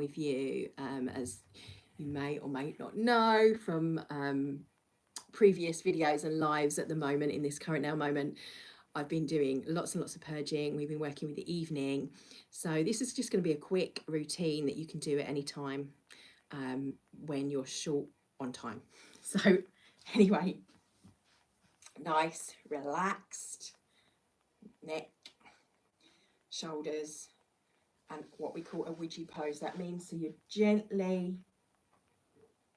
with you. As you may or may not know from previous videos and lives at the moment, in this current now moment, I've been doing lots and lots of purging. We've been working with the evening. So this is just going to be a quick routine that you can do at any time when you're short on time. So anyway, nice, relaxed neck, shoulders, and what we call a Ouija pose. That means so you're gently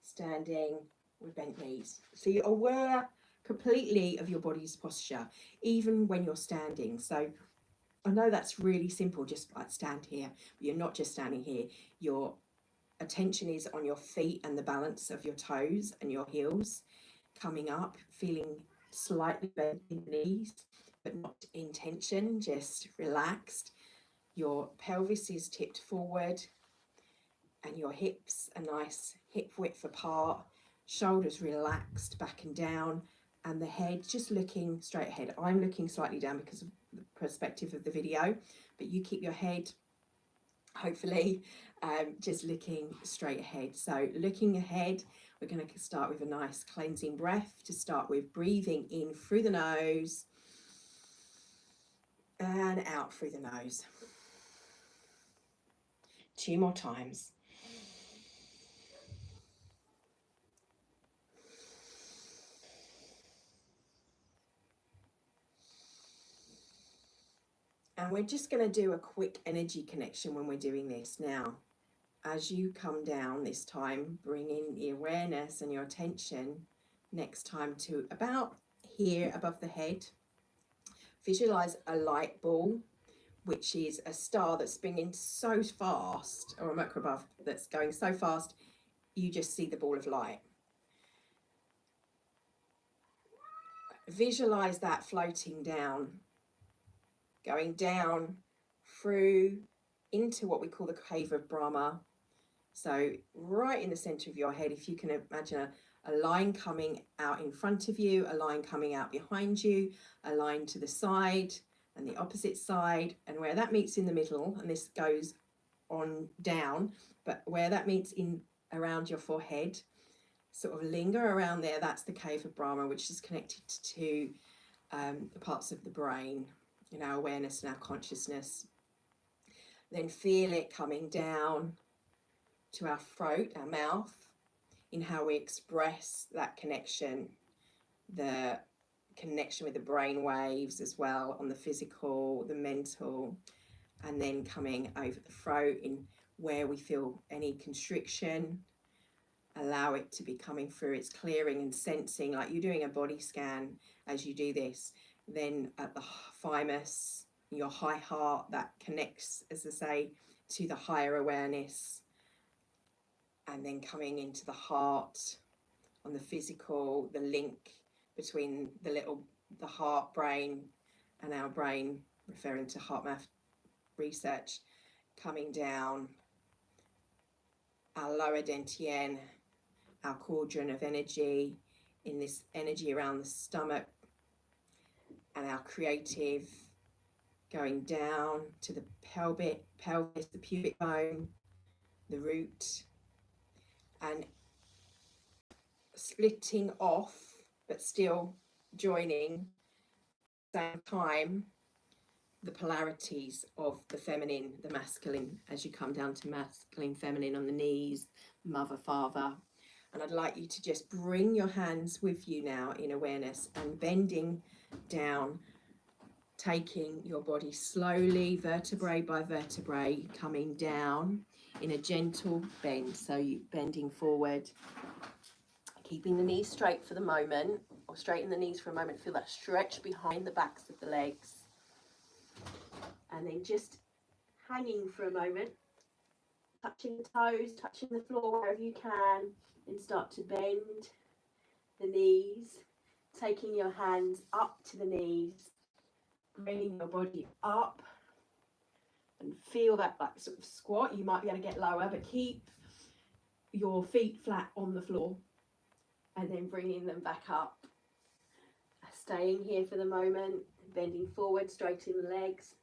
standing with bent knees. So you're aware completely of your body's posture, even when you're standing. So I know that's really simple, just like stand here, but you're not just standing here. Your attention is on your feet and the balance of your toes and your heels coming up, feeling slightly bent in the knees, but not in tension, just relaxed. Your pelvis is tipped forward and your hips are nice hip width apart, shoulders relaxed back and down, and the head just looking straight ahead. I'm looking slightly down because of the perspective of the video, but you keep your head hopefully just looking straight ahead. So looking ahead, we're going to start with a nice cleansing breath to start with, breathing in through the nose and out through the nose. 2 more times. And we're just going to do a quick energy connection when we're doing this. Now, as you come down this time, bring in the awareness and your attention next time to about here above the head. Visualize a light ball, which is a star that's spinning so fast, or a microbulb that's going so fast, you just see the ball of light. Visualize that floating down, going down through into what we call the cave of Brahma. So right in the center of your head, if you can imagine a line coming out in front of you, a line coming out behind you, a line to the side and the opposite side, and where that meets in the middle, and this goes on down, but where that meets in around your forehead, sort of linger around there, that's the cave of Brahma, which is connected to the parts of the brain in our awareness and our consciousness. Then feel it coming down to our throat, our mouth, in how we express that connection, the connection with the brain waves as well, on the physical, the mental, and then coming over the throat in where we feel any constriction. Allow it to be coming through, it's clearing and sensing, like you're doing a body scan as you do this. Then at the thymus, your high heart, that connects, as I say, to the higher awareness. And then coming into the heart, on the physical, the link between the heart brain and our brain, referring to HeartMath research, coming down our lower dantian, our cauldron of energy, in this energy around the stomach, and our creative, going down to the pelvis, the pubic bone, the root, and splitting off, but still joining at the same time, the polarities of the feminine, the masculine, as you come down to masculine, feminine on the knees, mother, father. And I'd like you to just bring your hands with you now in awareness and bending down, taking your body slowly, vertebrae by vertebrae, coming down in a gentle bend. So you bending forward, keeping the knees straight for the moment, or straighten the knees for a moment. Feel that stretch behind the backs of the legs. And then just hanging for a moment, touching the toes, touching the floor wherever you can, and start to bend the knees, taking your hands up to the knees, bringing your body up, and feel that like sort of squat. You might be able to get lower, but keep your feet flat on the floor, and then bringing them back up. Staying here for the moment, bending forward, straightening the legs.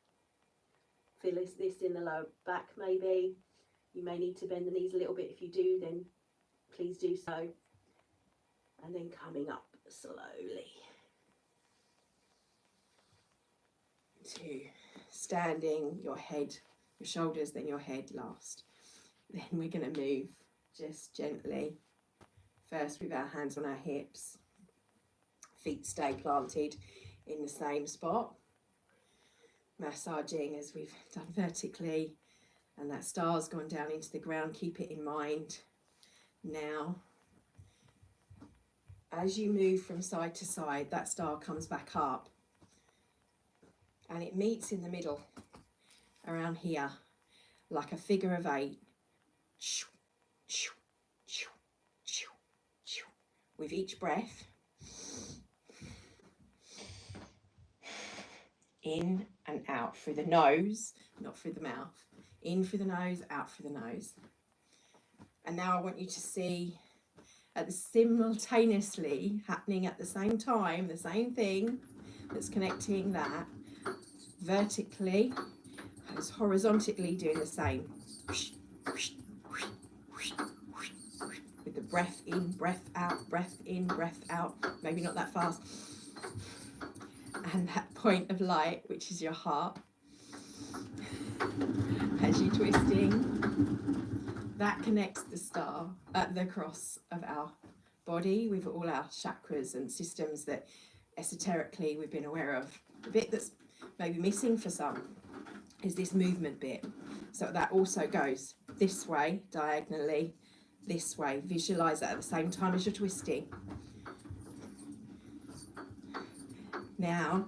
Feel this in the lower back maybe, You may need to bend the knees a little bit. If you do, then please do so. And then coming up slowly to standing, your head, your shoulders, then your head last. Then we're going to move just gently, first with our hands on our hips, feet stay planted in the same spot, massaging as we've done vertically, and that star's gone down into the ground. Keep it in mind. Now, as you move from side to side, that star comes back up and it meets in the middle around here like a figure of 8. With each breath, in and out through the nose, not through the mouth. In through the nose, out through the nose. And now I want you to see simultaneously happening at the same time, the same thing that's connecting that vertically as horizontally doing the same. With the breath in, breath out, breath in, breath out. Maybe not that fast. And that point of light, which is your heart, as you're twisting, that connects the star at the cross of our body with all our chakras and systems that esoterically we've been aware of. The bit that's maybe missing for some is this movement bit. So that also goes this way, diagonally, this way. Visualize that at the same time as you're twisting. Now,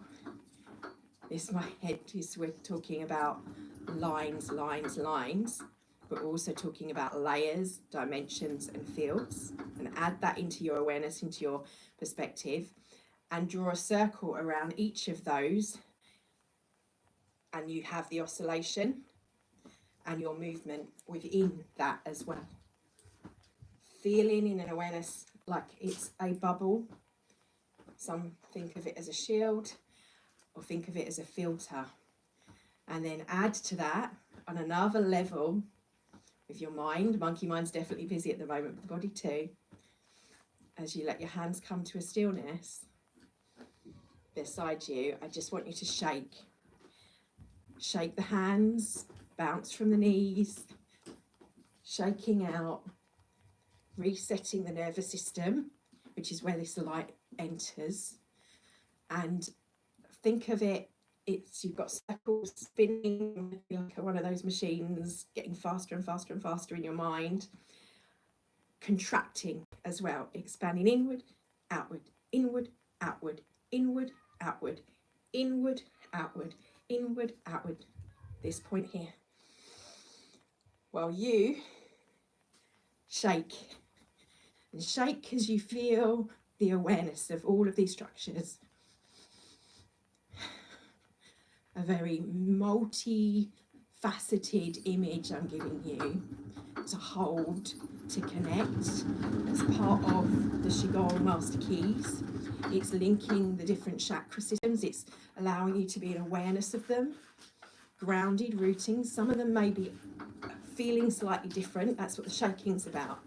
my head is, we're talking about lines, but also talking about layers, dimensions and fields, and add that into your awareness, into your perspective, and draw a circle around each of those, and you have the oscillation and your movement within that as well. Feeling in an awareness like it's a bubble. Some think of it as a shield or think of it as a filter. And then add to that on another level with your mind. Monkey mind's definitely busy at the moment, but the body too. As you let your hands come to a stillness beside you, I just want you to shake. Shake the hands, bounce from the knees, shaking out, resetting the nervous system, which is where this light enters. And think of it, you've got circles spinning like one of those machines, getting faster and faster and faster in your mind, contracting as well, expanding inward, outward, inward, outward, inward, outward, inward, outward, inward, outward. This point here. While you shake, and shake as you feel the awareness of all of these structures. A very multi-faceted image I'm giving you to hold, to connect as part of the Qigong Master Keys. It's linking the different chakra systems. It's allowing you to be in awareness of them, grounded, rooting. Some of them may be feeling slightly different. That's what the shaking's about.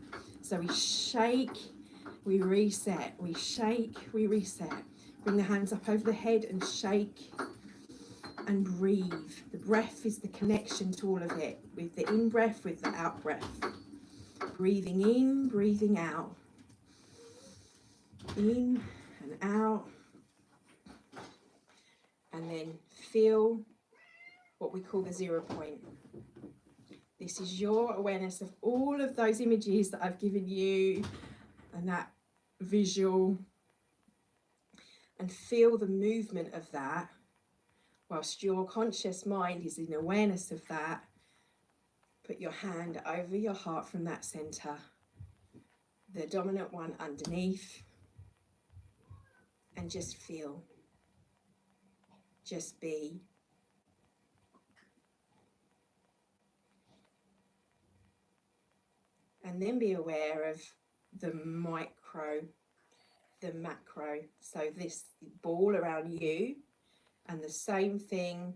So we shake, we reset, we shake, we reset. Bring the hands up over the head and shake and breathe. The breath is the connection to all of it, with the in-breath, with the out-breath. Breathing in, breathing out. In and out. And then feel what we call the 0 point. This is your awareness of all of those images that I've given you and that visual, and feel the movement of that whilst your conscious mind is in awareness of that. Put your hand over your heart from that center, the dominant one underneath, and just feel, just be. And then be aware of the micro, the macro. So this ball around you, and the same thing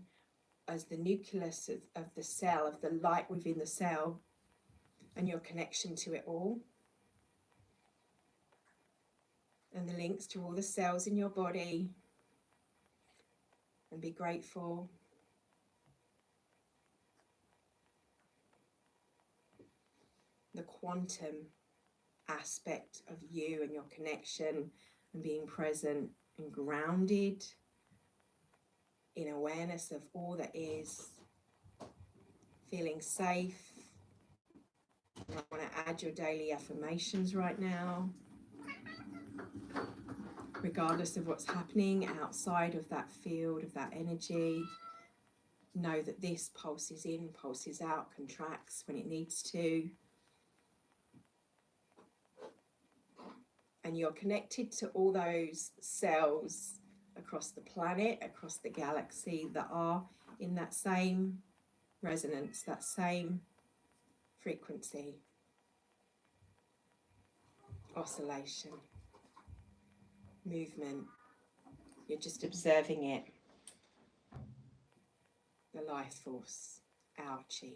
as the nucleus of the cell, of the light within the cell, and your connection to it all, and the links to all the cells in your body, and be grateful. The quantum aspect of you and your connection, and being present and grounded in awareness of all that is, feeling safe. I want to add your daily affirmations right now. Regardless of what's happening outside of that field, of that energy, know that this pulses in, pulses out, contracts when it needs to. And you're connected to all those cells across the planet, across the galaxy, that are in that same resonance, that same frequency, oscillation, movement. You're just observing it. The life force, our chi.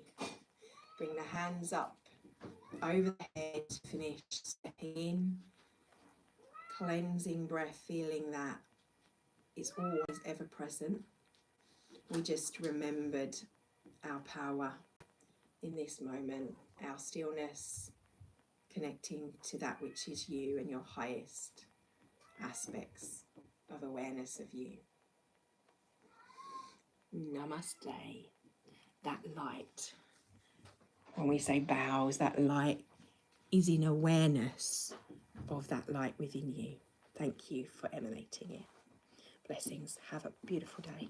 Bring the hands up over the head, finish stepping in, cleansing breath, feeling that it's always ever present. We just remembered our power in this moment, our stillness, connecting to that which is you and your highest aspects of awareness of you. Namaste. That light, when we say bows, that light is in awareness of that light within you. Thank you for emanating it. Blessings. Have a beautiful day.